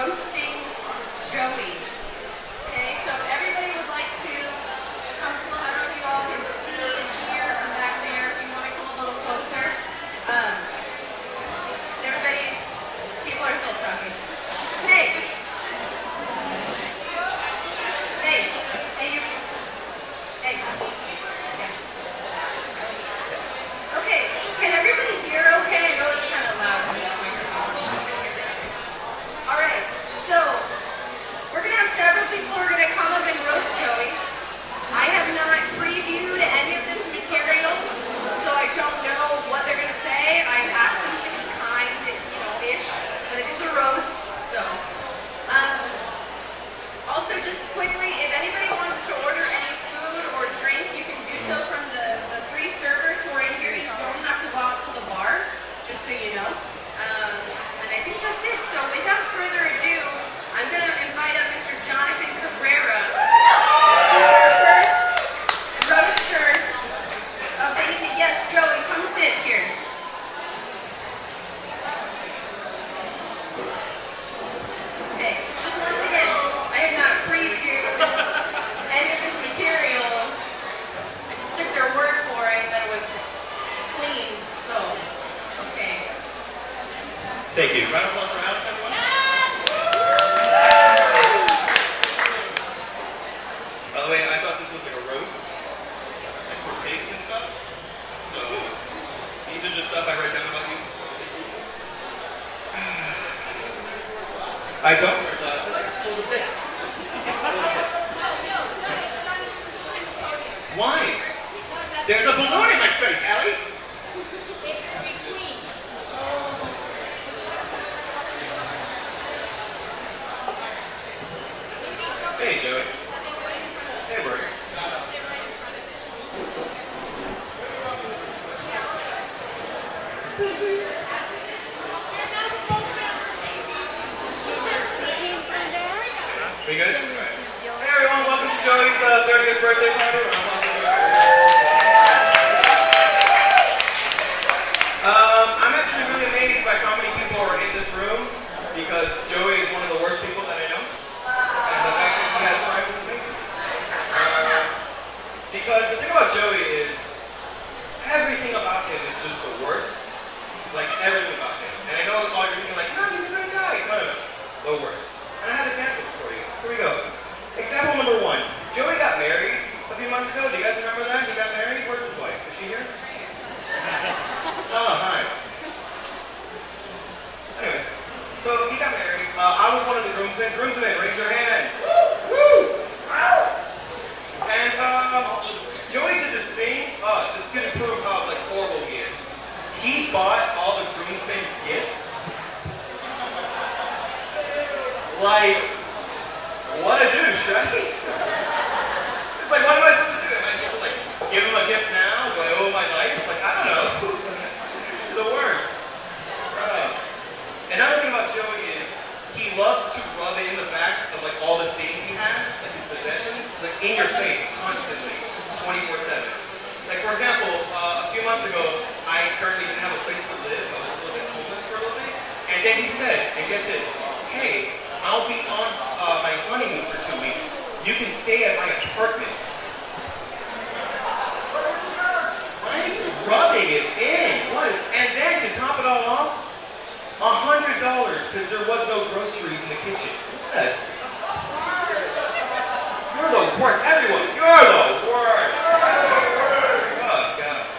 roasting Joey. Okay, so everybody would like to come close. I don't know if you all can see and hear from back there. If you want to come a little closer. Is everybody? People are still talking. Hey. Hey. Hey, you. Hey. Okay. Can everybody hear okay? I know it's kind of loud on this microphone. All right. So, we're going to have several people who are going to come up and roast Joey. I have not previewed any of this material, so I don't know what they're going to say. I've asked them to be kind, ish, but it is a roast, so. Also, just quickly, if anybody wants to order any food or drinks, you can do so from the 3 servers who are in here. You don't have to go out to the bar, just so you know. And I think that's it. So without further ado, I'm going to invite up Mr. Jonathan Cabrera, who's our first roaster of the evening. Yes, Joey, come sit here. Okay, just once again, I have not previewed any of this material. I just took their word for it that it was clean, so, okay. Thank you. Round of applause for Alex, everyone. By the way, I thought this was like a roast, like for pigs and stuff. So, these are just stuff I write down about you. I don't wear glasses, it's full of bit. It's full of bit. Why? There's a balloon in my face, Allie! It's in between. Hey, Joey. Hey, Works. We good? Hey everyone, welcome to Joey's 30th birthday party. I'm actually really amazed by how many people are in this room because Joey is one of the worst people that I know. And the fact that he has friends is amazing. Because the thing about Joey is everything about him is just the worst. Like everything about him. And I know all you're thinking like, no, he's a great guy. No, no, no. The worst. And I have examples for you. Here we go. Example number 1. Joey got married a few months ago. Do you guys remember that? He got married. Where's his wife? Is she here? Oh, hi. Anyways, so he got married. I was one of the groomsmen. Groomsmen, raise your hands. Woo! And Joey did this thing. This is gonna prove how like horrible he is. He bought all the groomsmen gifts. Like, what a douche, right? It's like, what am I supposed to do? Am I supposed to like give him a gift now? Do I owe him my life? Like, I don't know. The worst. Another thing about Joey is he loves to rub in the fact of like all the things he has, like his possessions, like in your face constantly, 24/7. Like for example, a few months ago, I currently didn't have a place to live. I was a little bit homeless for a little bit, and then he said, and get this, hey, I'll be on my honeymoon for 2 weeks. You can stay at my apartment. Right? Rubbing it in. What? And then to top it all off, $100 because there was no groceries in the kitchen. What? You're the worst. Everyone, you're the worst. Oh, gosh.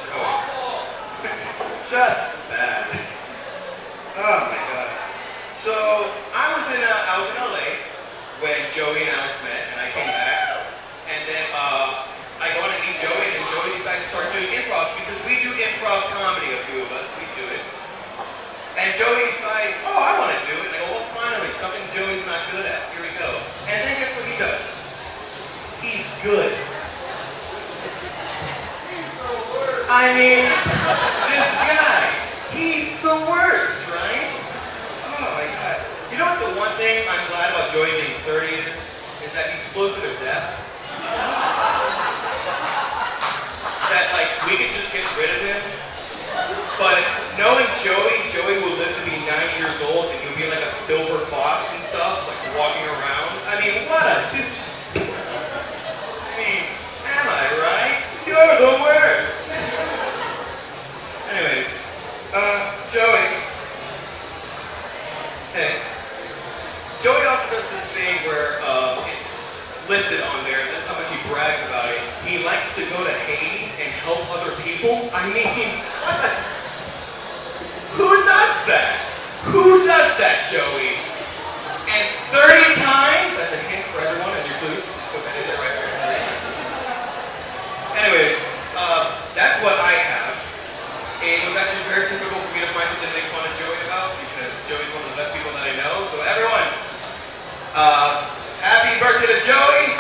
Just bad. Oh, my God. So, I was in LA when Joey and Alex met, and I came back. And then I go on to meet Joey, and then Joey decides to start doing improv because we do improv comedy, a few of us, we do it. And Joey decides, oh, I want to do it. And I go, well, finally, something Joey's not good at. Here we go. And then guess what he does? He's good. I mean, this guy, he's the worst, right? Oh my God. You know what the one thing I'm glad about Joey being 30 is that he's closer to death. That like, we could just get rid of him, but knowing Joey will live to be 90 years old and he'll be like a silver fox and stuff, like walking around. I mean, what a douche. I mean, am I right? You're the worst. Anyways, Joey. Hey. Joey also does this thing where it's listed on there, that's how much he brags about it. He likes to go to Haiti and help other people. I mean, what? Who does that? Who does that, Joey? And 30 times? That's a hint for everyone and your clues. Just put that in there right there. Anyways, that's what I have. It was actually very difficult for me to find something to make fun of Joey about because Joey's one of the best people that I know. So everyone, happy birthday to Joey.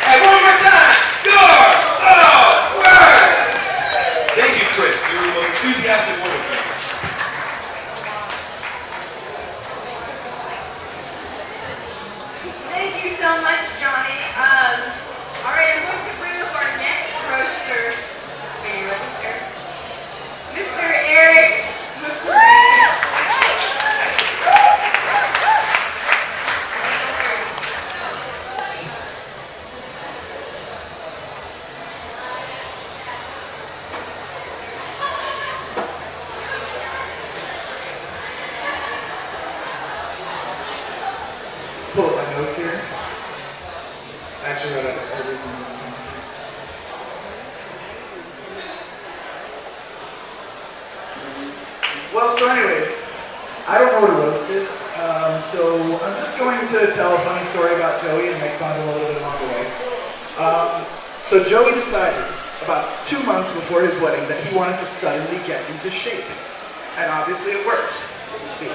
And one more time, you're the worst. Thank you, Chris. You were the most enthusiastic one with me. Thank you so much, Johnny. All right, I'm going to bring up our next roaster. Okay, you ready? Eric? Mr. Eric McCray. Pull up my notes here. Actually, I wrote everything I see. Well, so anyways, I don't know what a roast is, so I'm just going to tell a funny story about Joey and make fun of him a little bit along the way. So Joey decided about 2 months before his wedding that he wanted to suddenly get into shape. And obviously it worked, as you see.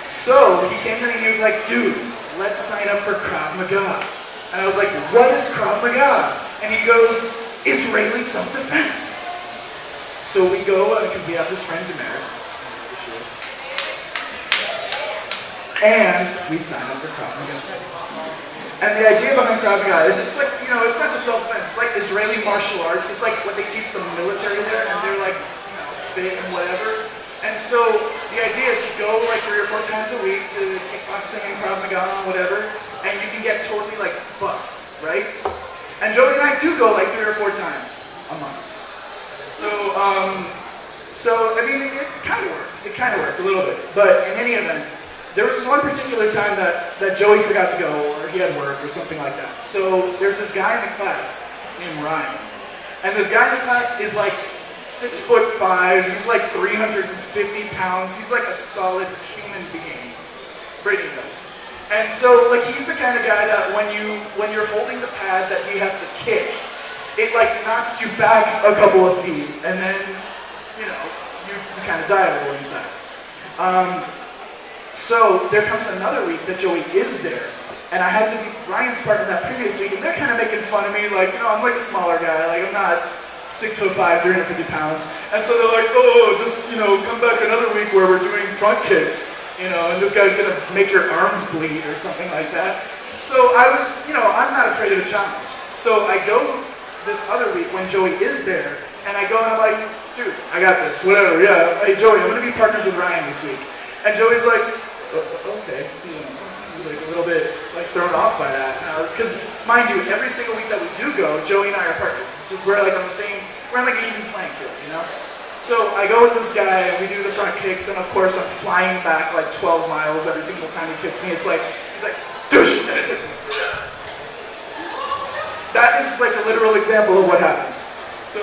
So he came to me and he was like, dude, let's sign up for Krav Maga. And I was like, what is Krav Maga? And he goes, Israeli self-defense. So we go, because we have this friend Damaris, where she is, and we sign up for Krav Maga. And the idea behind Krav Maga is it's like, you know, it's not just self-defense, it's like Israeli martial arts. It's like what they teach the military there, and they're like, you know, fit and whatever. And so the idea is you go like 3 or 4 times a week to kickboxing and Krav Maga and whatever, and you can get totally like buff, right? And Joey and I do go like 3 or 4 times a month. So I mean, it kind of worked. It kind of worked a little bit. But in any event, there was one particular time that Joey forgot to go, or he had work or something like that. So there's this guy in the class named Ryan. And this guy in the class is like 6'5", he's like 350 pounds, he's like a solid human being. Brittany knows. And so like he's the kind of guy that when you're holding the pad that he has to kick, it like knocks you back a couple of feet, and then, you know, you kind of die a little inside. So there comes another week that Joey is there, and I had to be Ryan's partner that previous week, and they're kind of making fun of me, like, you know, I'm like a smaller guy, like I'm not 6'5", 350 pounds, and so they're like, oh, just, you know, come back another week where we're doing front kicks, you know, and this guy's gonna make your arms bleed or something like that. So I was, you know, I'm not afraid of a challenge. So I go this other week when Joey is there, and I go and I'm like, dude, I got this, whatever, yeah. Hey Joey, I'm gonna be partners with Ryan this week. And Joey's like, okay, you know, he's like a little bit like thrown off by that. Because mind you, every single week that we do go, Joey and I are partners. It's just we're like on the same, we're on like an even playing field, you know? So I go with this guy and we do the front kicks, and of course I'm flying back like 12 miles every single time he kicks me. It's like, he's like, douche, and it's like, that is like a literal example of what happens. So,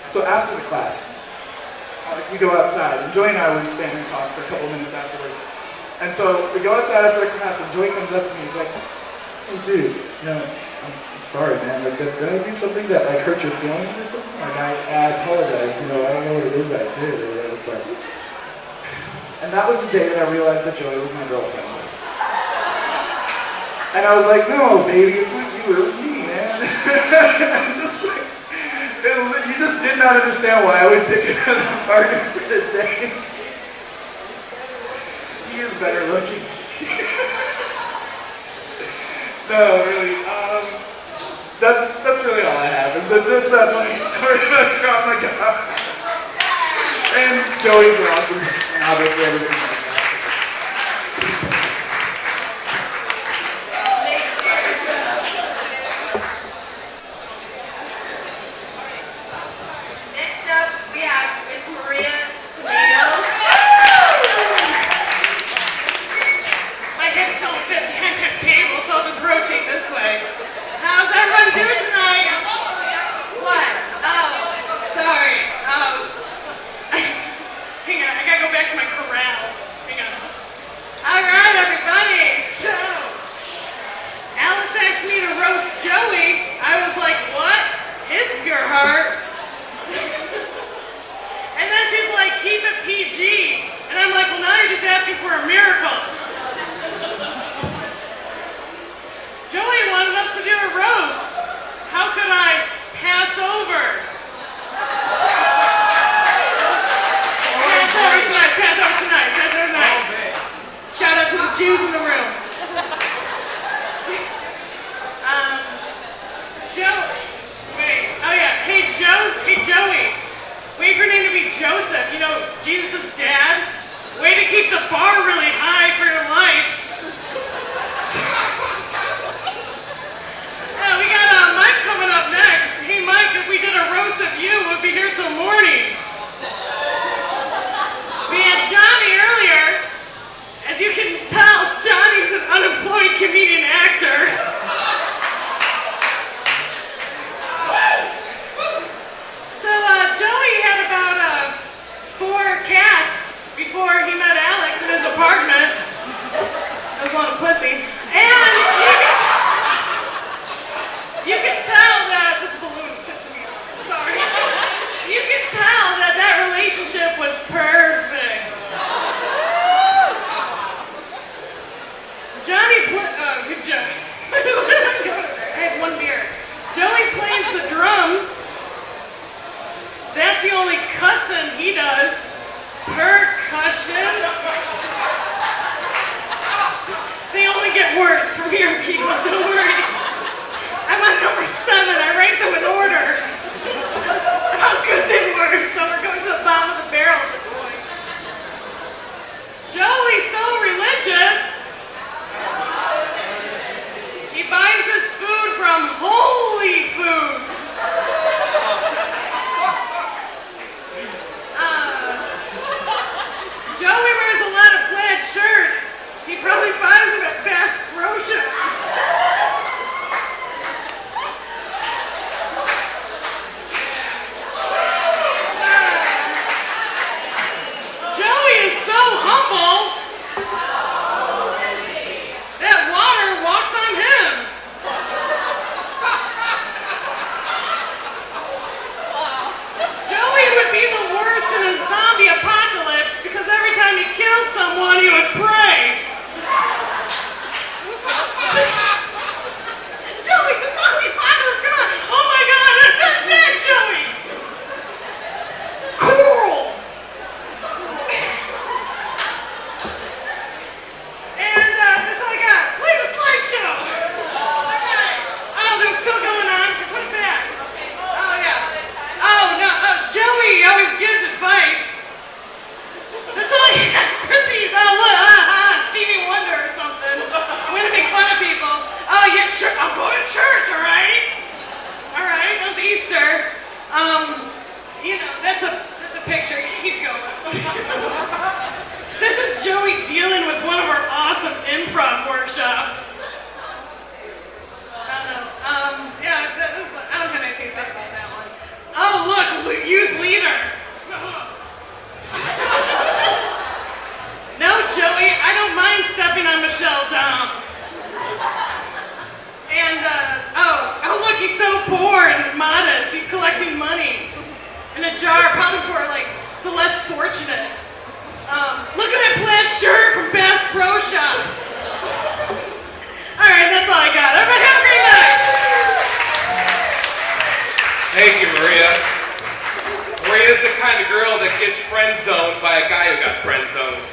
so after the class, we go outside, and Joey and I would stand and talk for a couple minutes afterwards. And so we go outside after the class, and Joey comes up to me, he's like, hey dude, you know, I'm sorry man, like did I do something that like hurt your feelings or something? Like I apologize, you know, I don't know what it is I did or whatever, but... And that was the day that I realized that Joey was my girlfriend. And I was like, no, baby, it's not you, it was me, man. And just like, he just did not understand why I would pick another partner for the day. He is better looking. No, really. That's really all I have. Is that just that funny story about Krav Maga? And Joey's an awesome person. Obviously, everybody knows that. Next up, we have Miss Maria Tomato. My hips don't fit behind that table, so I'll just rotate this way. How's everyone doing tonight? What? Oh, sorry. Hang on, I gotta go back to my corral. Hang on. Alright, everybody, so Alex asked me to roast Joey. I was like, what? His pure heart? And then she's like, keep it PG. And I'm like, well, now you're just asking for a miracle. Joey wanted us to do a roast. How could I pass over? Pass over tonight, pass over tonight, pass over tonight. Shout out to the Jews in the room. Hey Joey. Wait for your name to be Joseph. You know, Jesus' dad. Way to keep the bar really high for your life. Yeah, we got Mike coming up next. Hey Mike, if we did a roast of you, we'll be here till morning. We had Johnny earlier. As you can tell, Johnny's an unemployed comedian actor. So Joey had about 4 cats before he met Alex in his apartment. That was a lot of pussy. And you can tell that this balloon is pissing me off. Sorry. You can tell that that relationship was perfect. Good joke. I had 1 beer. Joey plays the drums. That's the only cussing he does. Percussion. They only get worse from here, people. Don't worry. I'm on number 7. I rank them in order. How good they were. So we're going to the bottom of the barrel at this point. Joey's so religious. He buys his food from Holy Foods. Joey wears a lot of plaid shirts. He probably buys them at Bass Pro Shops. Joey is so humble that water walks on him. Joey would be the worst in a zombie apocalypse because every time he killed someone, he would pray. Joey's a zombie apocalypse, come on! Oh my god, I'm dead, Joey! Cool! And that's all I got. Play the slideshow! Alright. Oh, they're still going on. Put it back. Oh, yeah. Oh, no. Joey always gives advice. That's all I have for these. Oh, look. Stevie Wonder or something. I'm going to make fun of people. Oh, yeah, sure. I'll go to church, all right? All right. That was Easter. You know, that's a picture. Keep going. This is Joey dealing with one of our awesome improv workshops. I don't know. Yeah, I don't have anything to say about that one. Oh, look, youth leader. No, Joey, I don't mind stepping on Michelle down. And, oh, look, he's so poor and modest. He's collecting money in a jar, probably for, like, the less fortunate. Look at that plaid shirt from Bass Pro Shops. All right, that's all I got. Everybody have a great night. Thank you, Maria. Maria's the kind of girl that gets friend-zoned by a guy who got friend-zoned.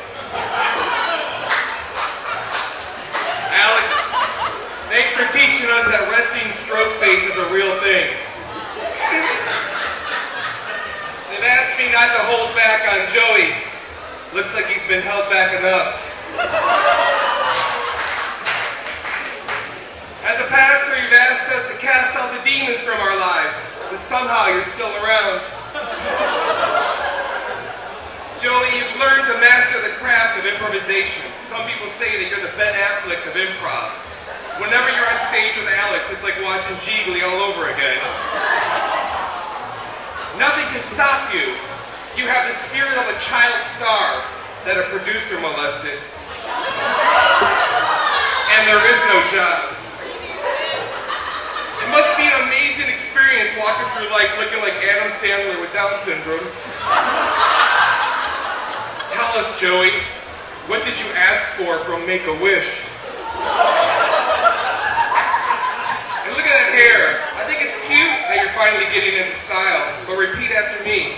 Alex, thanks Kids are teaching us that resting stroke face is a real thing. They've asked me not to hold back on Joey. Looks like he's been held back enough. As a pastor, you've asked us to cast all the demons from our lives, but somehow you're still around. Joey, you've learned to master the craft of improvisation. Some people say that you're the Ben Affleck of improv. Whenever you're on stage with Alex, it's like watching Gigli all over again. Nothing can stop you. You have the spirit of a child star that a producer molested. And there is no job. It must be an amazing experience walking through life looking like Adam Sandler with Down syndrome. Tell us, Joey, what did you ask for from Make-A-Wish? And look at that hair. I think it's cute that you're finally getting into style, but repeat after me.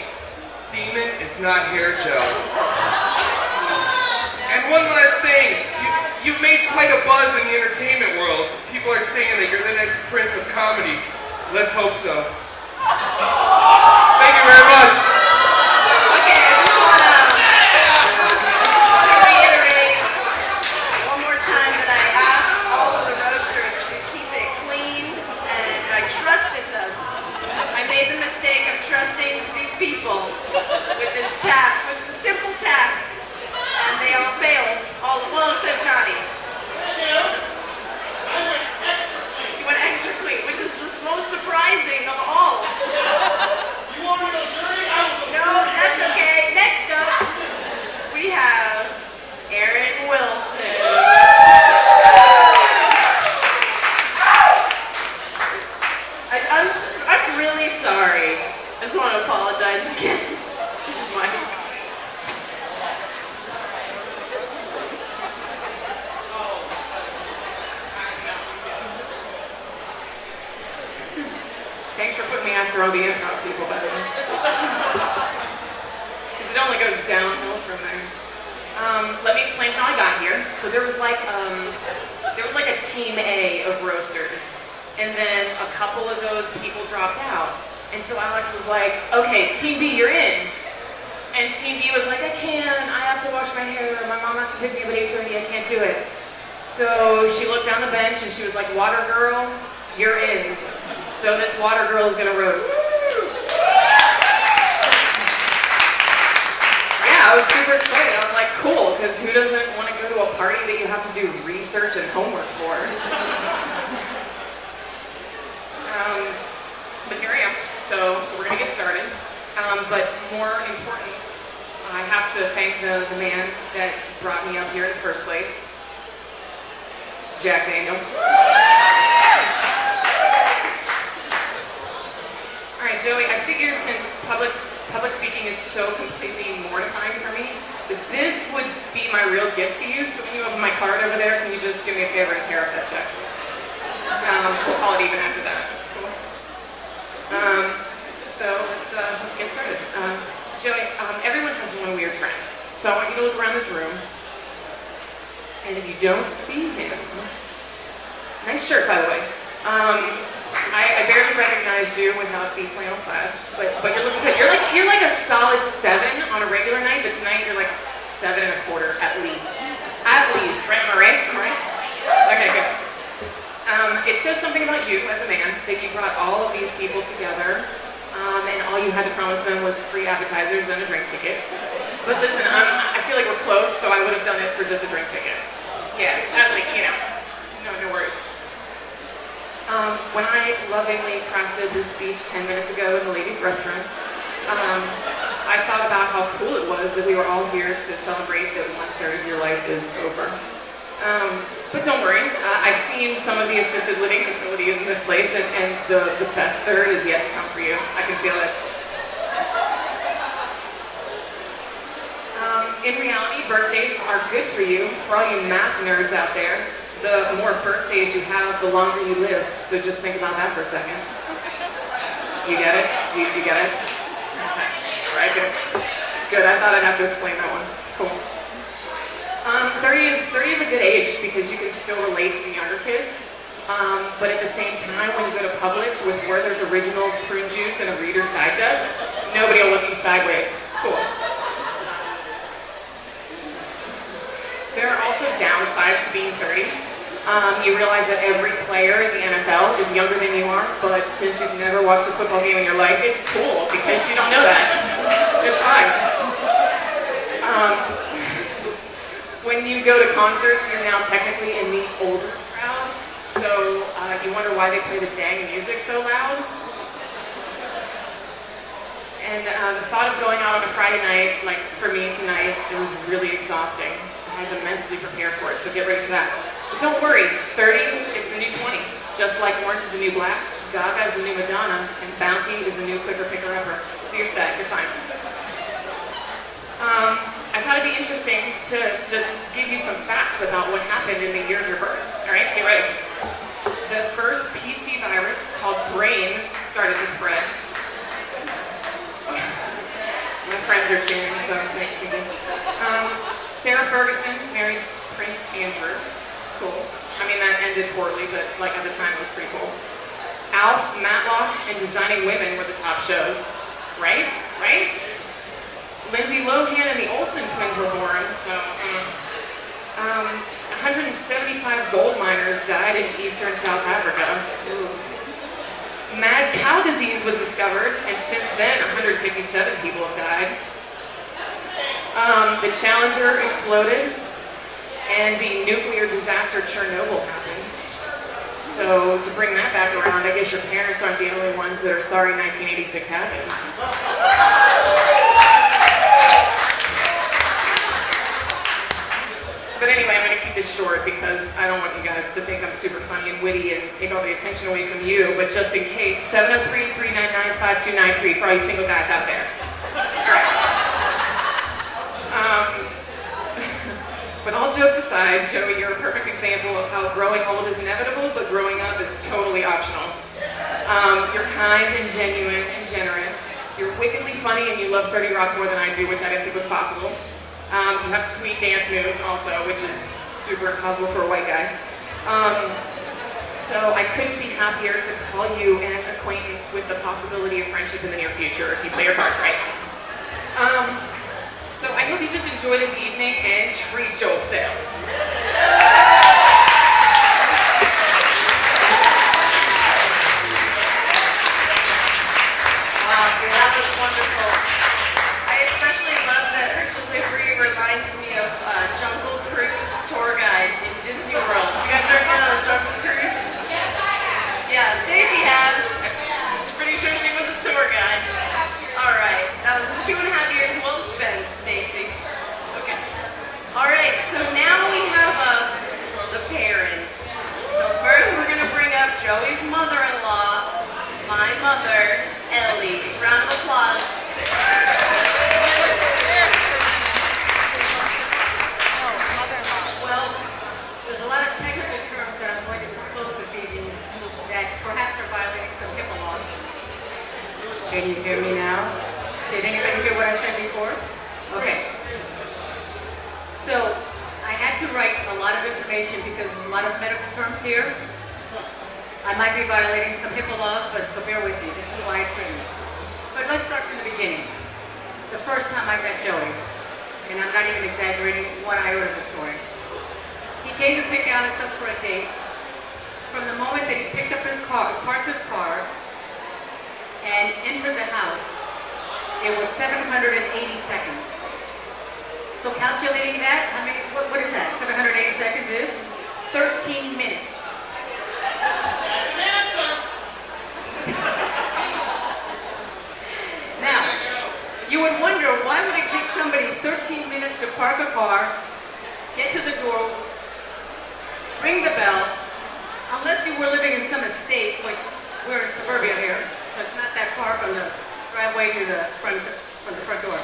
Semen is not hair gel. And one last thing. You've made quite a buzz in the entertainment world. People are saying that you're the next Prince of comedy. Let's hope so. Thank you very much. Okay, I just want to reiterate one more time that I asked all of the roasters to keep it clean, and I trusted them. I made the mistake of trusting these people with this task. It's a simple task. And they all failed, well, except Johnny. He went extra clean, which is the most surprising of all. You want me to go dirty? I will go No, dirty. that's okay. Next up, we have Aaron Wilson. I'm really sorry. I just want to apologize again, Mike. Thanks for putting me after all the improv people, by the way. Because it only goes downhill from there. Let me explain how I got here. So there was like a team A of roasters, and then a couple of those people dropped out. And so Alex was like, okay, team B, you're in. And team B was like, I can't, I have to wash my hair, my mom has to pick me up at 8:30, I can't do it. So she looked down the bench and she was like, water girl, you're in. So this water girl is gonna roast. Yeah, I was super excited. I was like, cool, because who doesn't want to go to a party that you have to do research and homework for? But here I am. So we're gonna get started. But more important, I have to thank the man that brought me up here in the first place, Jack Daniels. All right, Joey, I figured since public speaking is so completely mortifying for me, that this would be my real gift to you. So when you open my card over there, can you just do me a favor and tear up that check? We'll call it even after that. Cool. So let's get started. Joey, everyone has one weird friend. So I want you to look around this room, and if you don't see him, nice shirt, by the way. I barely recognized you without the flannel plaid, but you're looking good. You're like a solid 7 on a regular night, but tonight you're like 7 1/4 at least. At least, right? Am I right? Am I right? Okay, good. It says something about you as a man that you brought all of these people together, and all you had to promise them was free appetizers and a drink ticket. But listen, I feel like we're close, so I would have done it for just a drink ticket. Yeah, no worries. When I lovingly crafted this speech 10 minutes ago in the ladies' restroom, I thought about how cool it was that we were all here to celebrate that 1/3 of your life is over. But don't worry, I've seen some of the assisted living facilities in this place, and the best third is yet to come for you. I can feel it. In reality, birthdays are good for you. For all you math nerds out there, the more birthdays you have, the longer you live. So just think about that for a second. You get it? You get it? Okay. Right, good. Good, I thought I'd have to explain that one. Cool. 30 is a good age because you can still relate to the younger kids. But at the same time, when you go to Publix with Werther's Originals, prune juice, and a Reader's Digest, nobody will look at you sideways. It's cool. There are also downsides to being 30. You realize that every player in the NFL is younger than you are, but since you've never watched a football game in your life, it's cool because you don't know that. It's fine. When you go to concerts, you're now technically in the older crowd, so you wonder why they play the dang music so loud. And the thought of going out on a Friday night, like for me tonight, it was really exhausting. I had to mentally prepare for it, so get ready for that. But don't worry, 30, it's the new 20. Just like Orange is the new Black, Gaga is the new Madonna, and Bounty is the new Quicker Picker Upper. So you're set, you're fine. I thought it'd be interesting to just give you some facts about what happened in the year of your birth. All right, get ready. The first PC virus called Brain started to spread. My friends are cheering, so thank you. Sarah Ferguson married Prince Andrew. Cool. I mean, that ended poorly, but like at the time it was pretty cool. Alf, Matlock, and Designing Women were the top shows. Right? Right? Lindsay Lohan and the Olsen twins were born, so 175 gold miners died in eastern South Africa. Ooh. Mad cow disease was discovered, and since then 157 people have died. The Challenger exploded, and the nuclear disaster Chernobyl happened. So to bring that back around, I guess your parents aren't the only ones that are sorry 1986 happened. But anyway, I'm going to keep this short because I don't want you guys to think I'm super funny and witty and take all the attention away from you. But just in case, 703-399-5293 for all you single guys out there. All right. But all jokes aside, Joey, you're a perfect example of how growing old is inevitable, but growing up is totally optional. You're kind and genuine and generous. You're wickedly funny and you love 30 Rock more than I do, which I didn't think was possible. You have sweet dance moves also, which is super impossible for a white guy. So I couldn't be happier to call you an acquaintance with the possibility of friendship in the near future if you play your cards right. So I hope you just enjoy this evening and treat yourself. That was wonderful. I especially love that her delivery reminds me of Jungle Cruise tour guide in Disney World. You guys ever been on a Jungle Cruise? Yes, I have. Yeah, Stacy has. I'm pretty sure she was a tour guide. All right, that was 2.5 years well spent, Stacy. Okay. All right, so now we have the parents. So first we're gonna bring up Joey's mother-in-law, my mother, Ellie. Round of applause. Well, there's a lot of technical terms that I'm going to disclose this evening that perhaps are violating some HIPAA laws. Can you hear me now? Did anybody hear what I said before? Okay. So, I had to write a lot of information because there's a lot of medical terms here. I might be violating some HIPAA laws, but so bear with me. This is why it's written. But let's start from the beginning. The first time I met Joey, and I'm not even exaggerating one iota of the story. He came to pick Alex up for a date. From the moment that he picked up his car, parked his car, and entered the house, it was 780 seconds. So calculating that, how many, what is that? 780 seconds is 13 minutes. Now, you would wonder, why would it take somebody 13 minutes to park a car, get to the door, ring the bell, unless you were living in some estate, which we're in suburbia here, so it's not that far from the driveway to the front door.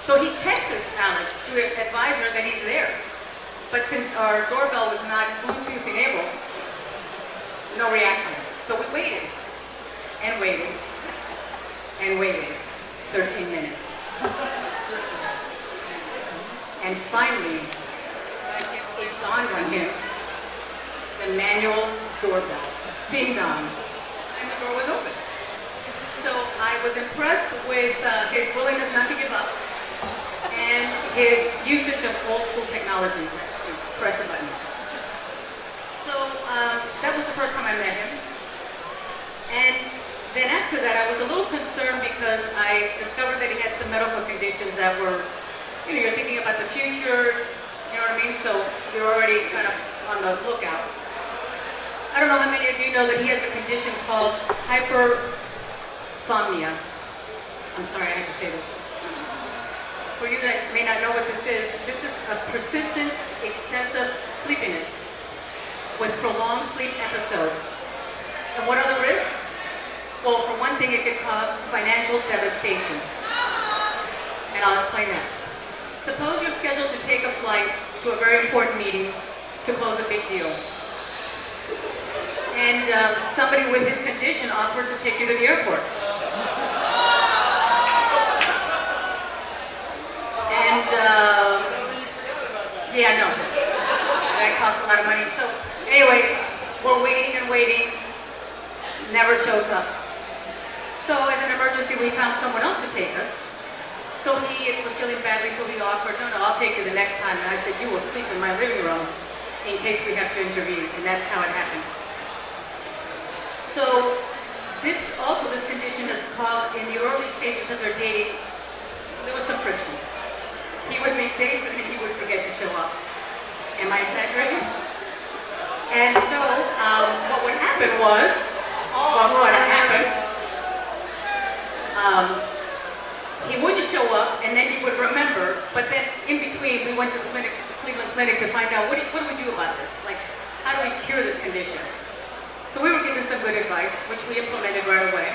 So he texts Alex to advise her that he's there. But since our doorbell was not Bluetooth enabled, no reaction. So we waited, and waited, and waited. 13 minutes. And finally, it dawned on him, the manual doorbell. Ding dong. And the door was open. So I was impressed with his willingness not to give up and his usage of old school technology. Press a button. So that was the first time I met him. And then after that, I was a little concerned because I discovered that he had some medical conditions that were, you're thinking about the future, you know what I mean? So you're already kind of on the lookout. I don't know how many of you know that he has a condition called hypersomnia. I'm sorry, I have to say this. For you that may not know what this is a persistent, excessive sleepiness with prolonged sleep episodes. And what are the risks? Well, for one thing, it could cause financial devastation. And I'll explain that. Suppose you're scheduled to take a flight to a very important meeting to close a big deal. And somebody with his condition offers to take you to the airport. And, yeah, no. That costs a lot of money. So, anyway, we're waiting and waiting. Never shows up. So, as an emergency, we found someone else to take us. So he was feeling badly, so he offered, no, I'll take you the next time. And I said, you will sleep in my living room in case we have to intervene. And that's how it happened. So this condition has caused, in the early stages of their dating, there was some friction. He would make dates and then he would forget to show up. Am I exaggerating? And so what would happen was, he wouldn't show up, and then he would remember, but then in between, we went to the Cleveland Clinic to find out, what do we do about this? Like, how do we cure this condition? So we were given some good advice, which we implemented right away.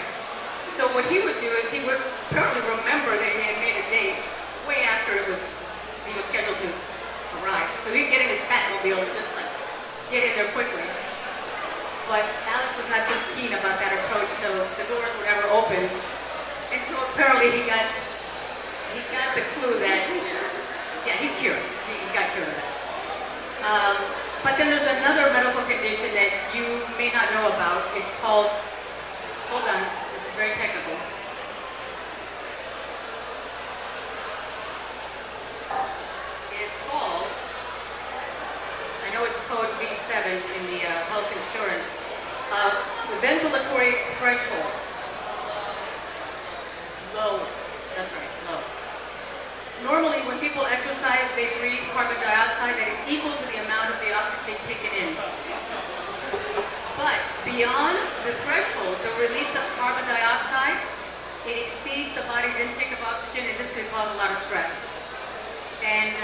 So what he would do is he would apparently remember that he had made a date way after he was scheduled to arrive. So he'd get in his Batmobile and just like get in there quickly. But Alex was not too keen about that approach, so the doors would never open. And so apparently he got the clue that, yeah, he's cured. He got cured of that. But then there's another medical condition that you may not know about. It's called, hold on, this is very technical. It is called, I know it's code V7 in the health insurance, ventilatory threshold. Low, that's right, low. Normally, when people exercise, they breathe carbon dioxide that is equal to the amount of the oxygen taken in. But beyond the threshold, the release of carbon dioxide, it exceeds the body's intake of oxygen, and this could cause a lot of stress. And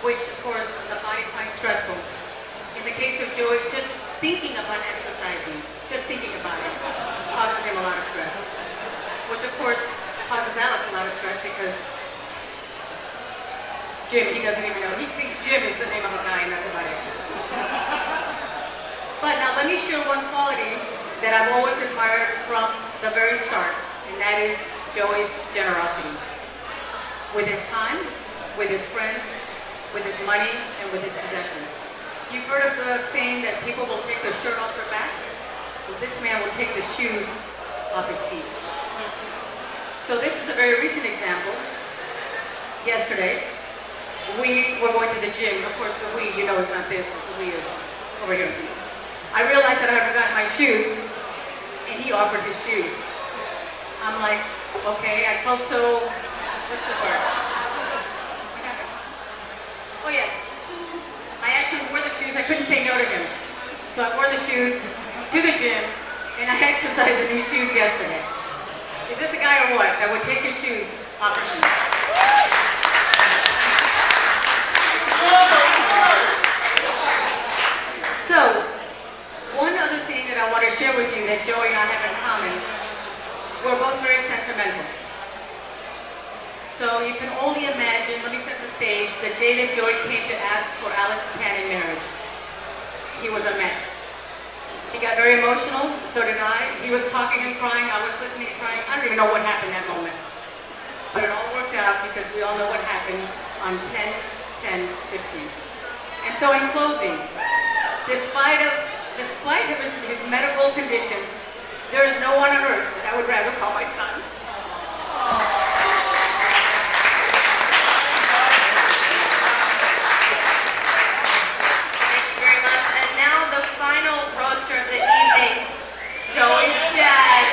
which, of course, the body finds stressful. In the case of Joey, just thinking about exercising, just thinking about it, causes him a lot of stress. Which, of course, causes Alex a lot of stress because Jim, he doesn't even know. He thinks Jim is the name of a guy, and that's about it. But now let me share one quality that I've always admired from the very start, and that is Joey's generosity. With his time, with his friends, with his money, and with his possessions. You've heard of the saying that people will take their shirt off their back? Well, this man will take the shoes off his feet. So this is a very recent example. Yesterday, we were going to the gym. Of course, the we, you know, is not this. The we is over here. I realized that I had forgotten my shoes, and he offered his shoes. I'm like, okay, I felt so, what's the word? Oh yes, I actually wore the shoes. I couldn't say no to him. So I wore the shoes to the gym, and I exercised in these shoes yesterday. Is this a guy or what that would take his shoes off of me? So, one other thing that I want to share with you that Joey and I have in common, we're both very sentimental. So you can only imagine, let me set the stage, the day that Joey came to ask for Alex's hand in marriage. He was a mess. He got very emotional, so did I. He was talking and crying, I was listening and crying. I don't even know what happened that moment. But it all worked out because we all know what happened on 10/10/15. And so in closing, despite of despite his medical conditions, there is no one on earth that I would rather call my son. Thank you very much. And now the final roaster of the evening, Joey's dad,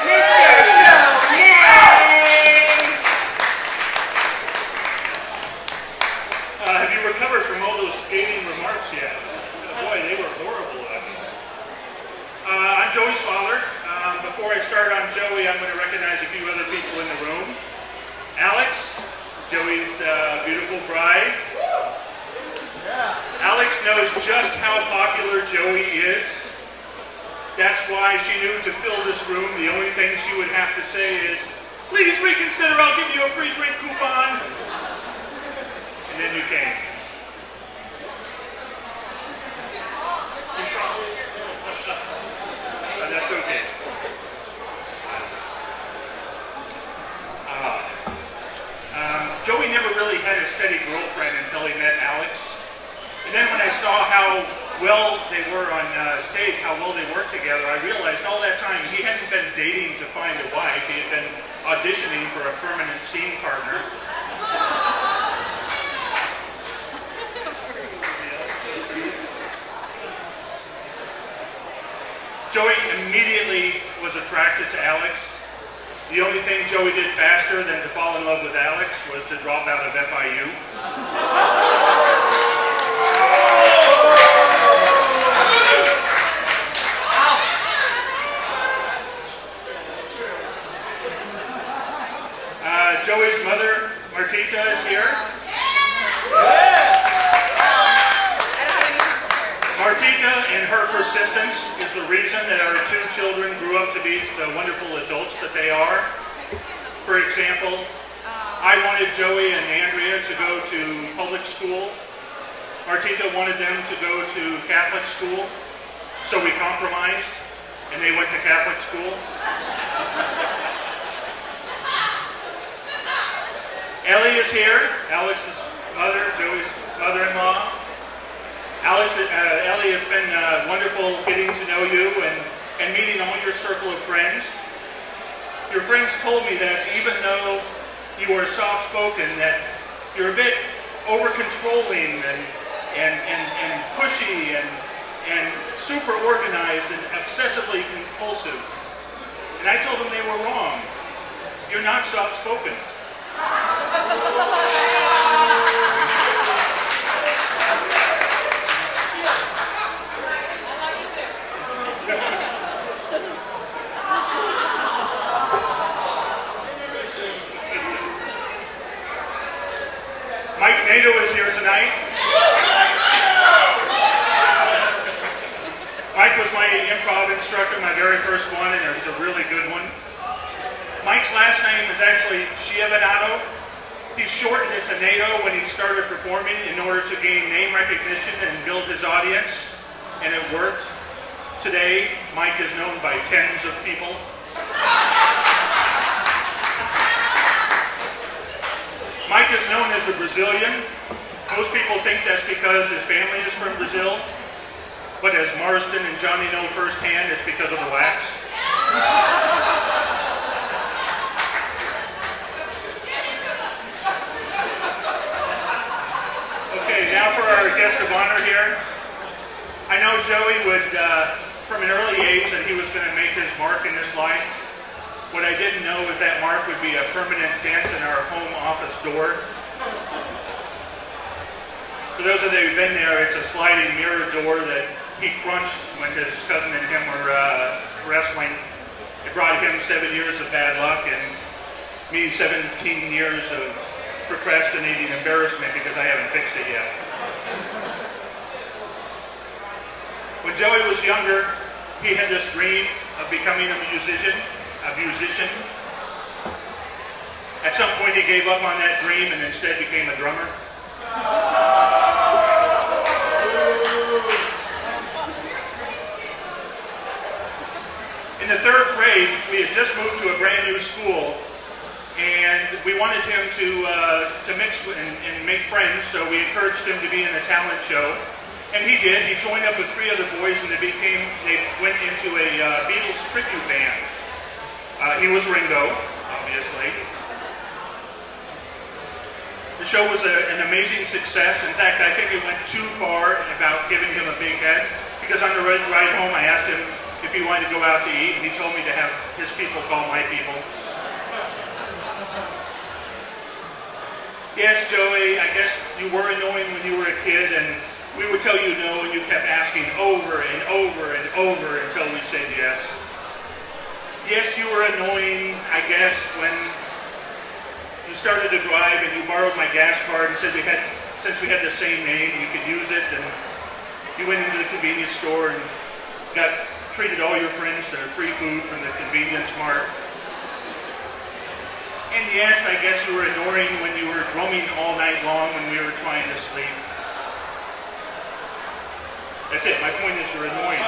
Mr. Joe May. Have you recovered from all those scathing remarks yet? Boy, they were horrible. I'm Joey's father. Before I start on Joey, I'm going to recognize a few other people in the room. Alex, Joey's beautiful bride. Alex knows just how popular Joey is. That's why she knew to fill this room, the only thing she would have to say is, "Please reconsider, I'll give you a free drink coupon." And then you came. That's okay. Joey never really had a steady girlfriend until he met Alex. And then when I saw how well they were on stage, how well they worked together, I realized all that time he hadn't been dating to find a wife. He had been auditioning for a permanent scene partner. Joey immediately was attracted to Alex. The only thing Joey did faster than to fall in love with Alex was to drop out of FIU. Joey's mother, Martita, is here. Martita and her persistence is the reason that our two children grew up to be the wonderful adults that they are. For example, I wanted Joey and Andrea to go to public school. Martita wanted them to go to Catholic school, so we compromised, and they went to Catholic school. Ellie is here, Alex's mother, Joey's mother-in-law. Ellie, it's been wonderful getting to know you and meeting all your circle of friends. Your friends told me that even though you are soft-spoken, that you're a bit over-controlling and pushy and super organized and obsessively compulsive. And I told them they were wrong. You're not soft-spoken. Mike Nato is here tonight. Mike was my improv instructor, my very first one, and it was a really good one. Mike's last name is actually Schiavinato. He shortened it to Nato when he started performing in order to gain name recognition and build his audience, and it worked. Today, Mike is known by tens of people. Mike is known as the Brazilian. Most people think that's because his family is from Brazil, but as Marston and Johnny know firsthand, it's because of the wax. Okay, now for our guest of honor here. I know Joey would, from an early age, that he was going to make his mark in this life. What I didn't know is that mark would be a permanent dent in our home office door. For those of you who've been there, it's a sliding mirror door that he crunched when his cousin and him were wrestling. It brought him 7 years of bad luck and me 17 years of procrastinating embarrassment because I haven't fixed it yet. When Joey was younger, he had this dream of becoming a musician. At some point he gave up on that dream and instead became a drummer. In the 3rd grade, we had just moved to a brand new school and we wanted him to mix and make friends, so we encouraged him to be in a talent show. And he did. He joined up with 3 other boys, and they went into a Beatles tribute band. He was Ringo, obviously. The show was an amazing success. In fact, I think it went too far about giving him a big head, because on the ride home, I asked him if he wanted to go out to eat, and he told me to have his people call my people. Yes, Joey, I guess you were annoying when you were a kid, and we would tell you no, and you kept asking over and over and over until we said yes. Yes, you were annoying, I guess, when you started to drive and you borrowed my gas card and said since we had the same name, you could use it, and you went into the convenience store and treated all your friends to free food from the convenience mart. And yes, I guess you were annoying when you were drumming all night long when we were trying to sleep. That's it. My point is you're annoying.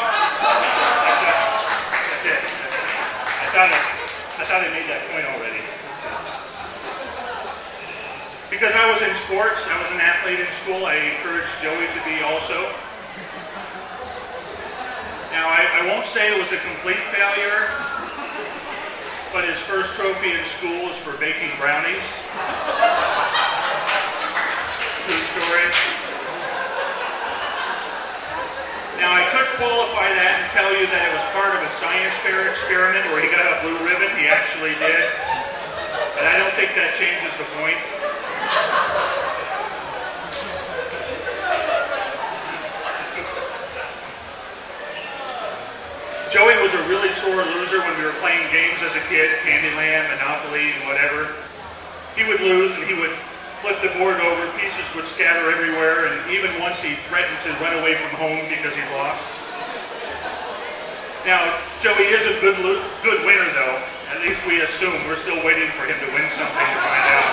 That's it. I thought I made that point already. Because I was in sports, I was an athlete in school, I encouraged Joey to be also. Now, I won't say it was a complete failure, but his first trophy in school was for baking brownies. True story. Now, I could qualify that and tell you that it was part of a science fair experiment where he got a blue ribbon. He actually did. But I don't think that changes the point. Joey was a really sore loser when we were playing games as a kid, Candyland, Monopoly, and whatever. He would lose and he would flip the board over, pieces would scatter everywhere, and even once he threatened to run away from home because he lost. Now, Joey is a good winner though. At least we assume. We're still waiting for him to win something to find out.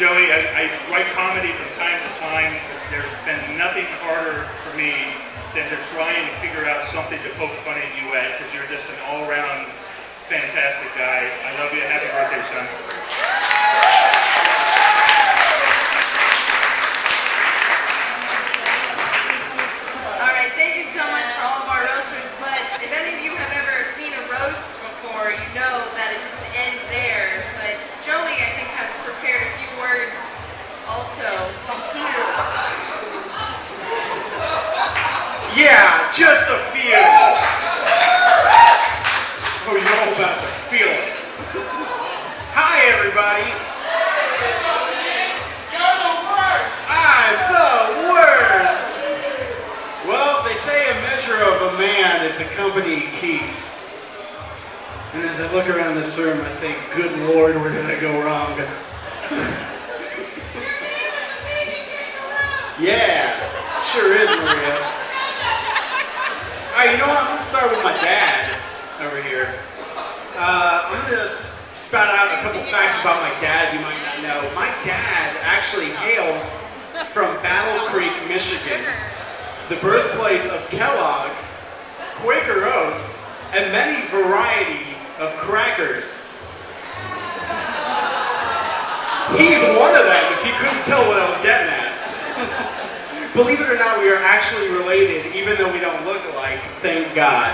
Joey, I write comedy from time to time. There's been nothing harder for me than to try and figure out something to poke fun at you at, because you're just an all-around fantastic guy. I love you. Happy birthday, son. All right, thank you so much for all of our roasters, but if any of you have ever seen a roast before, you know that it doesn't end there. But Joey, I think, has prepared a few words also. Yeah, just a few. Oh, you know about the feeling. Hi, everybody. You're the worst. I'm the worst. Well, they say a measure of a man is the company he keeps. And as I look around this room, I think, good Lord, where did I go wrong? Yeah, sure is, Maria. Alright, you know what? I'm going to start with my dad over here. I'm going to spout out a couple facts about my dad you might not know. My dad actually hails from Battle Creek, Michigan, the birthplace of Kellogg's, Quaker Oats, and many variety of crackers. He's one of them, if you couldn't tell what I was getting at. Believe it or not, we are actually related, even though we don't look alike, thank God.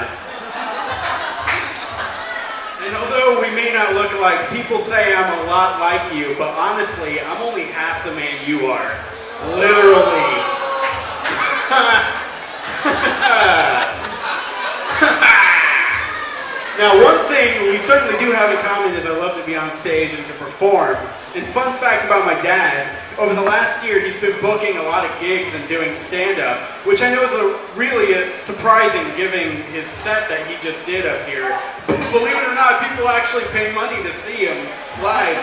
And although we may not look alike, people say I'm a lot like you, but honestly, I'm only half the man you are. Literally. Now, one thing we certainly do have in common is I love to be on stage and to perform. And fun fact about my dad, over the last year he's been booking a lot of gigs and doing stand-up, which I know is really surprising given his set that he just did up here. Believe it or not, people actually pay money to see him live.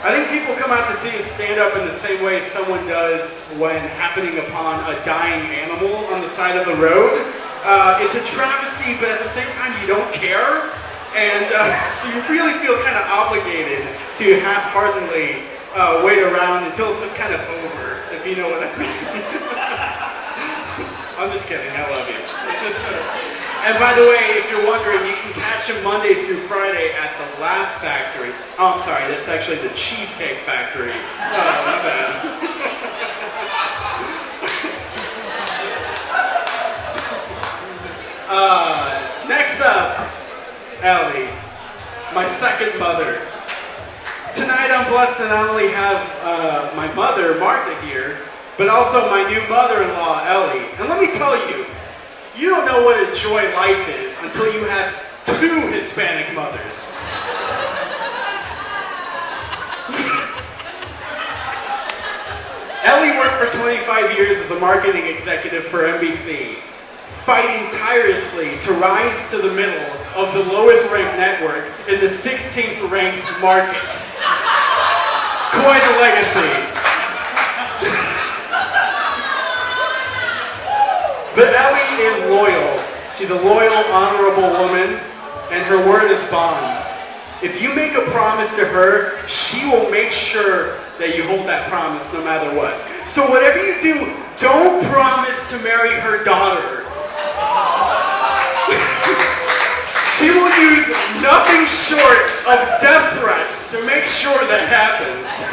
I think people come out to see his stand-up in the same way someone does when happening upon a dying animal on the side of the road. It's a travesty, but at the same time you don't care. And so you really feel kind of obligated to half-heartedly wait around until it's just kind of over, if you know what I mean. I'm just kidding, I love you. And by the way, if you're wondering, you can catch him Monday through Friday at the Laugh Factory. Oh, I'm sorry, that's actually the Cheesecake Factory. Oh, my bad. Next up, Ellie, my second mother. Tonight I'm blessed to not only have my mother, Martha, here, but also my new mother-in-law, Ellie. And let me tell you, you don't know what a joy life is until you have two Hispanic mothers. Ellie worked for 25 years as a marketing executive for NBC, fighting tirelessly to rise to the middle of the lowest ranked network in the 16th ranked market. Quite a legacy. But Ellie is loyal. She's a loyal, honorable woman, and her word is bond. If you make a promise to her, she will make sure that you hold that promise no matter what. So whatever you do, don't promise to marry her daughter. She will use nothing short of death threats to make sure that happens.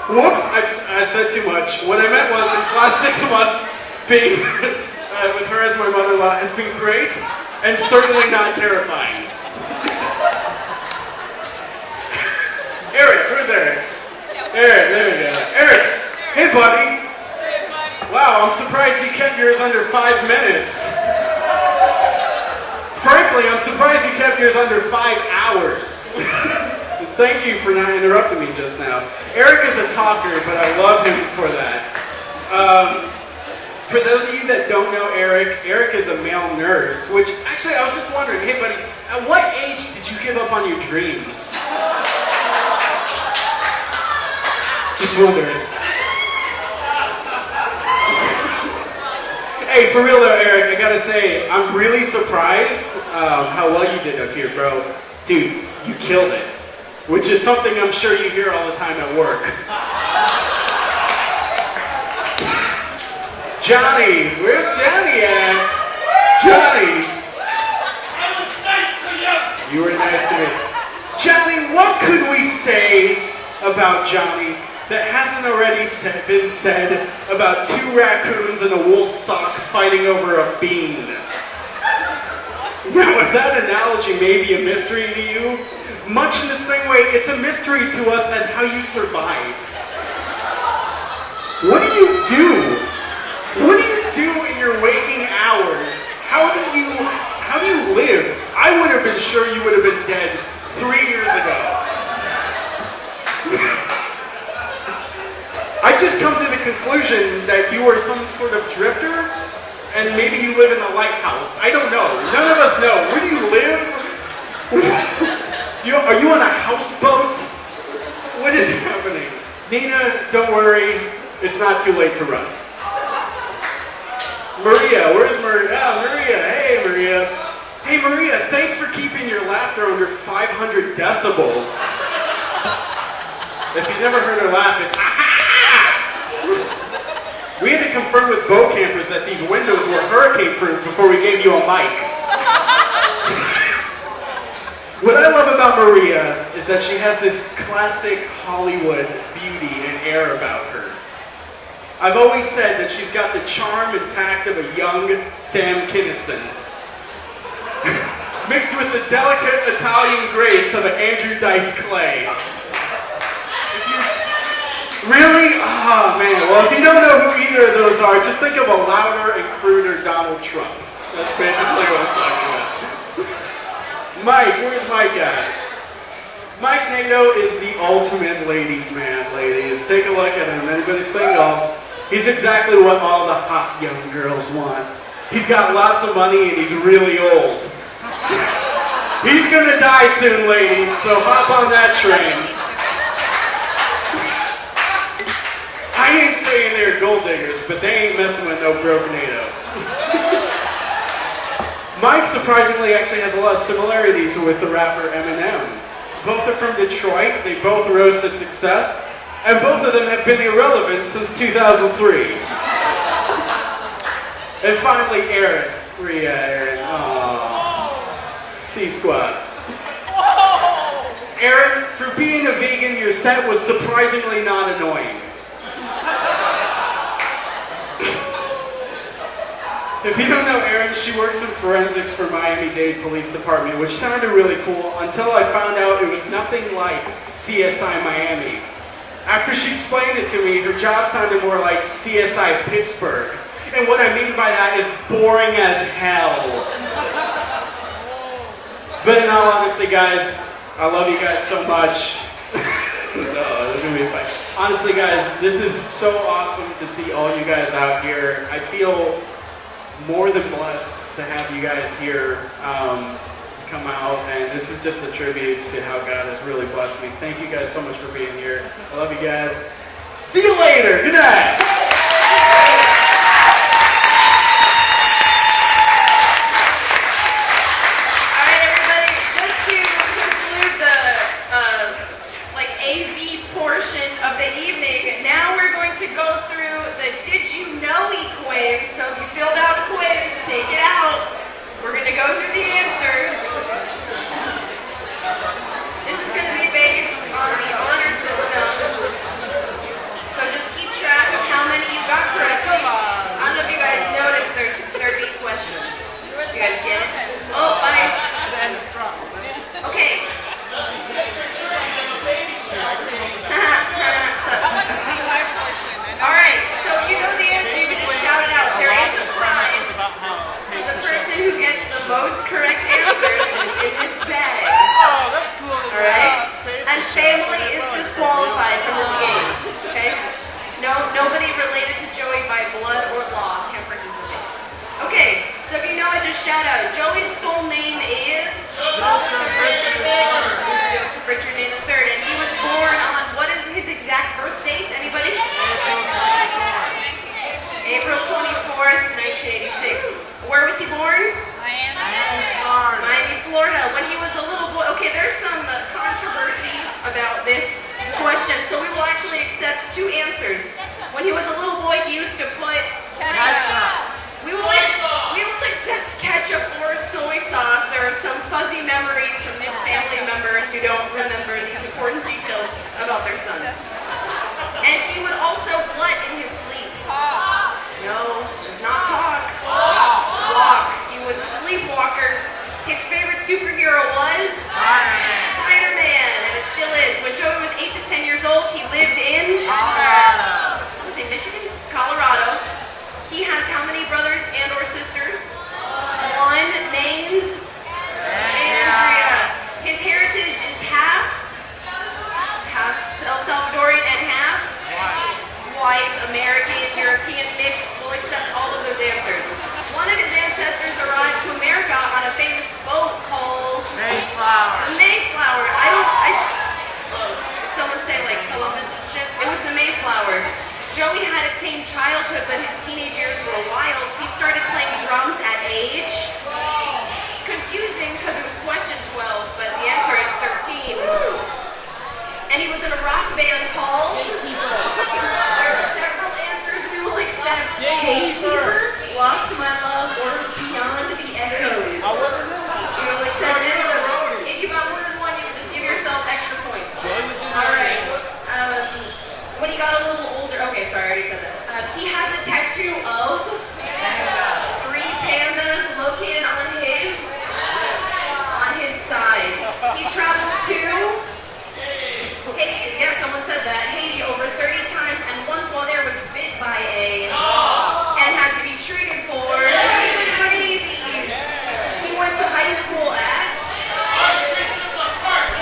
Whoops, I said too much. What I meant was these last 6 months being with her as my mother-in-law has been great and certainly not terrifying. Eric, where's Eric? Eric, there we go. Eric, hey buddy. Wow, I'm surprised you kept yours under 5 minutes. Frankly, I'm surprised you kept yours under 5 hours. Thank you for not interrupting me just now. Eric is a talker, but I love him for that. For those of you that don't know Eric, Eric is a male nurse, which actually I was just wondering, hey buddy, at what age did you give up on your dreams? Just wondering. Hey, for real though, Eric, I gotta say, I'm really surprised how well you did up here, bro. Dude, you killed it. Which is something I'm sure you hear all the time at work. Johnny, where's Johnny at? Johnny! I was nice to you! You were nice to me. Johnny, what could we say about Johnny that hasn't already been said about 2 raccoons and a wool sock fighting over a bean? Now, if that analogy may be a mystery to you, much in the same way, it's a mystery to us as how you survive. What do you do? What do you do in your waking hours? How do you live? I would have been sure you would have been dead 3 years ago. I just come to the conclusion that you are some sort of drifter, and maybe you live in a lighthouse. I don't know. None of us know. Where do you live? Are you on a houseboat? What is happening? Nina, don't worry. It's not too late to run. Maria, where's Maria? Oh, Maria. Hey, Maria. Hey, Maria, thanks for keeping your laughter under 500 decibels. If you've never heard her laugh, it's We had to confirm with boat campers that these windows were hurricane-proof before we gave you a mic. What I love about Maria is that she has this classic Hollywood beauty and air about her. I've always said that she's got the charm and tact of a young Sam Kinison, mixed with the delicate Italian grace of an Andrew Dice Clay. Really? Oh man, well if you don't know who either of those are, just think of a louder and cruder Donald Trump. That's basically what I'm talking about. Mike, where's Mike at? Mike Nato is the ultimate ladies man, ladies. Take a look at him. Anybody single? He's exactly what all the hot young girls want. He's got lots of money and he's really old. He's gonna die soon, ladies, so hop on that train. I ain't saying they're gold diggers, but they ain't messing with no broke NATO. Mike, surprisingly, actually has a lot of similarities with the rapper Eminem. Both are from Detroit, they both rose to success, and both of them have been irrelevant since 2003. And finally, Aaron. Where you at, Aaron? Aww. C-Squad. Aaron, for being a vegan, your set was surprisingly not annoying. If you don't know Erin, she works in forensics for Miami-Dade Police Department, which sounded really cool until I found out it was nothing like CSI Miami. After she explained it to me, her job sounded more like CSI Pittsburgh. And what I mean by that is boring as hell. But in all honesty, guys, I love you guys so much. No, there's gonna be a fight. Honestly, guys, this is so awesome to see all you guys out here. I feel more than blessed to have you guys here to come out, and this is just a tribute to how God has really blessed me. Thank you guys so much for being here. I love you guys. See you later. Good night. All right, everybody. Just to conclude the AV portion of the evening, now we're going to go through the Did You Know-y quiz. So if you filled out a quiz, take it out. We're going to go through the answers. This is going to be based on the honor system. So just keep track of how many you got correctly. I don't know if you guys noticed there's 30 questions. You guys get it? Oh, bye. Okay. Shut up. Alright, so if you know the answer, you can just shout it out. There is a prize for the person who gets the most correct answers, and it's in this bag. Oh, that's cool. Alright? And family is disqualified from this game. Okay? Nobody related to Joey by blood or law can participate. Okay, so if you know it, just shout out. Joey's full name is Joseph Richard Day III, and he was born on, what is his exact birth date? Anybody? April 24th, 1986. Where was he born? Miami, Florida. When he was a little boy, okay, there's some controversy about this question, so we will actually accept two answers. When he was a little boy, he used to put We will accept ketchup or soy sauce. There are some fuzzy memories from some family members who don't remember these important details about their son. And he would also what in his sleep? No, it's not talk. Walk. He was a sleepwalker. His favorite superhero was Spider-Man, and it still is. When Joey was 8 to 10 years old, he lived in someone say Michigan? It's Colorado. He has how many brothers and or sisters? One named Andrea. His heritage is half El Salvadorian and half white, American, European mix. We'll accept all of those answers. One of his ancestors arrived to America on a famous boat called Mayflower. the Mayflower. Did someone say like Columbus's ship? It was the Mayflower. Joey had a tame childhood, but his teenage years were wild. He started playing drums at age... Confusing, because it was question 12, but the answer is 13. And he was in a rock band called... There are several answers we will accept. Gatekeeper, Lost My Love, or Beyond the Echoes. We will accept any of those. If you got more than one, you can just give yourself extra points. Alright. When he got a little older, okay, sorry, I already said that. He has a tattoo of 3 pandas located on his side. He traveled to Haiti, yeah, someone said that, Haiti over 30 times, and once while there was bit by and had to be treated for rabies. He went to high school at, that's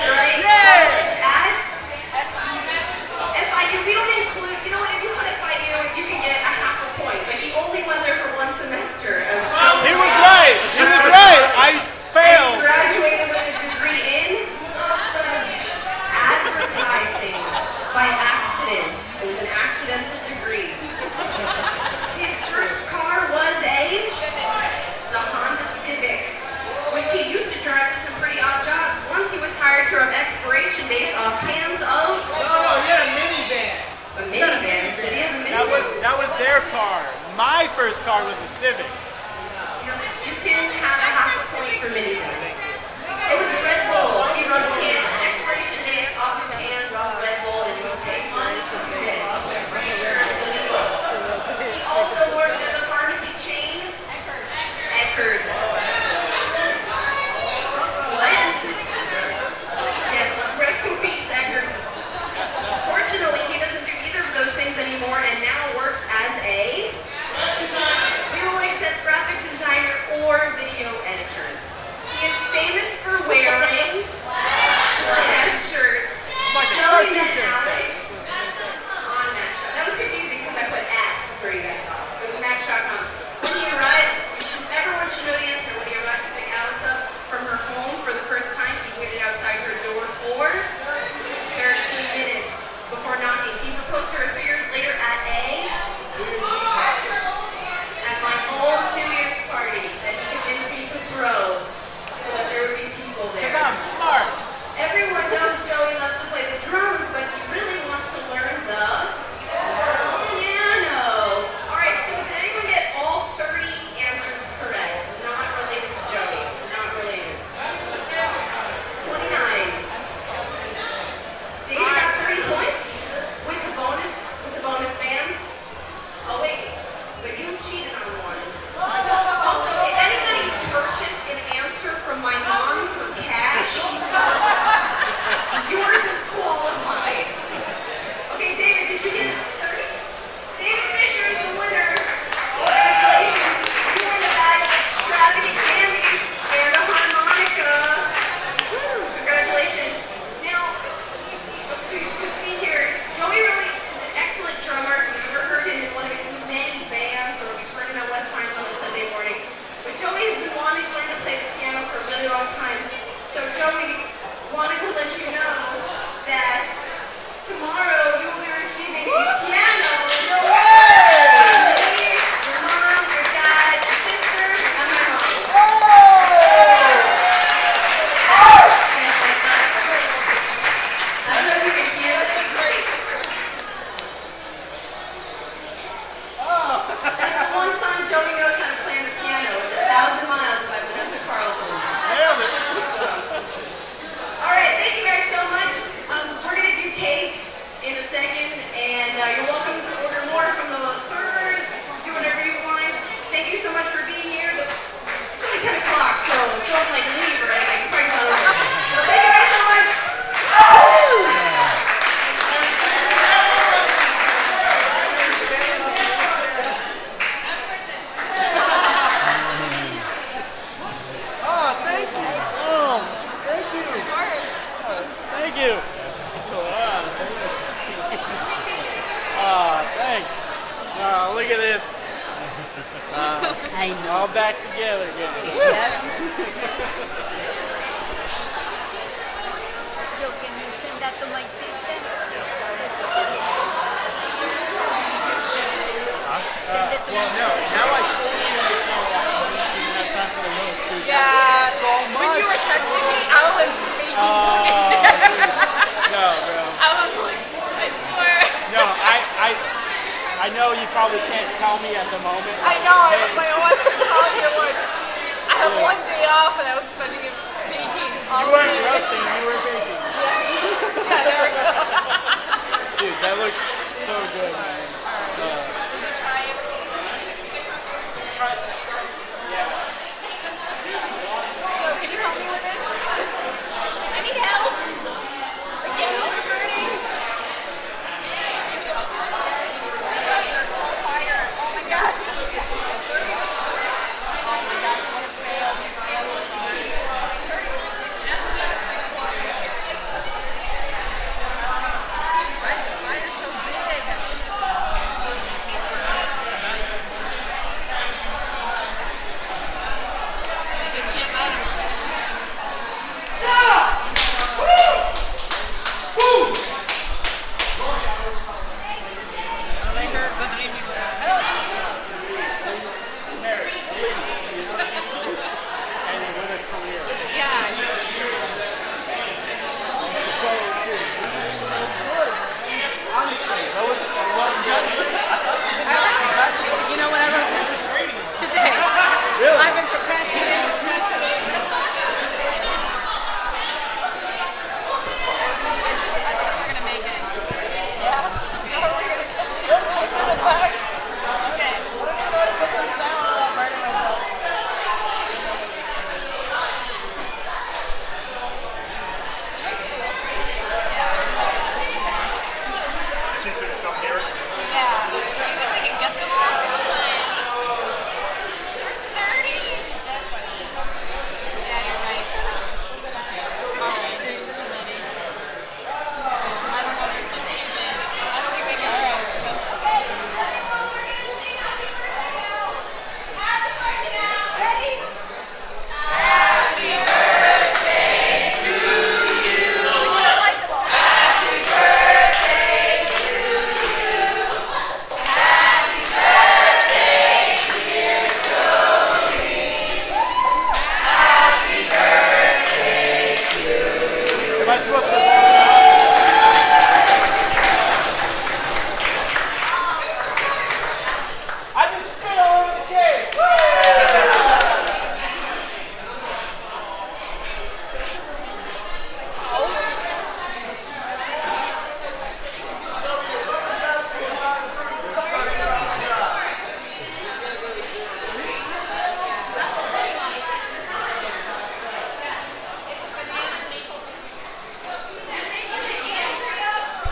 right, college at FIU. We don't include, you know what, if you put FIU, you can get a half a point, but he only went there for 1 semester. He was right. He was right. I failed. And he graduated with a degree in advertising by accident. It was an accidental degree. His first car was a Honda Civic, which he used to drive to some pretty odd jobs. Once he was hired to rub expiration dates off cans of... No, he had a minivan. A minivan? Did he have a minivan? That was their car. My first car was a Civic. You didn't have a half a point for minivan. It was Red Bull. He wrote expiration dates off of cans on Red Bull, and he was paid money to do this. I'm pretty sure it's illegal. He also worked at the pharmacy chain Eckerd's. What? Yes, rest in peace, Eckerd's. Fortunately, he doesn't do either of those things anymore, and now works as a... we won't accept graphic designer or video editor. He is famous for wearing black shirts. Joey met Alex on Match.com. That was confusing because I put at to throw you guys off. It was Match.com. When he arrived, everyone should know the answer. When he arrived to pick Alex up from her home for the first time, he waited outside her door for 13 minutes before knocking. He proposed to her 3 years later at my home New Year's party that he convinced me to throw so that there would be people there. Because I'm smart. Everyone knows Joey loves to play the drums, but he really wants to learn the piano. Alright, so did anyone get all 30 answers correct? Not related to Joey. Not related. 29. David got 30 points with the bonus bands. Oh wait, but you cheated on one. Also, if anybody purchased an answer from my mom for cash, you are disqualified. Okay, David, did you get 30? David Fisher is the winner. Congratulations. You win a bag of extravagant candies and a harmonica. Congratulations. Now, let's see here. Joey really is an excellent drummer. If you've ever heard him in one of his many bands, or we've heard him at West Pines on a Sunday morning. But Joey has been wanting to learn to play the piano for a really long time. So Joey wanted to let you know that tomorrow you will be receiving a piano. Your mom, your dad, your sister, and my mom. I don't know if you can hear this. That's the one song Joey knows how to play on the piano. It's 1,000 Miles by Vanessa Carlton. Nailed it. Alright, thank you guys so much. We're going to do cake in a second, and you're welcome to order more from the servers. Do whatever you want. Thank you so much for being here. It's only 10 o'clock, so don't leave or anything. The party's not over. So thank you guys so much. Thank you. Thanks. Look at this. I know. All back together again. Joe, can you send that to my sister? Send it to Well, no. Now I told you that you didn't have time for the roast, dude. Yeah. So much. When you were texting me, I was making No, bro. I was like, I swear. No, I know you probably can't tell me at the moment. I know, I was Hey, like, I wanted to tell you, like, I had one day off and I was spending it baking all you weren't day. roasting, you were baking. Yeah, there we go. Dude, that looks so good, man.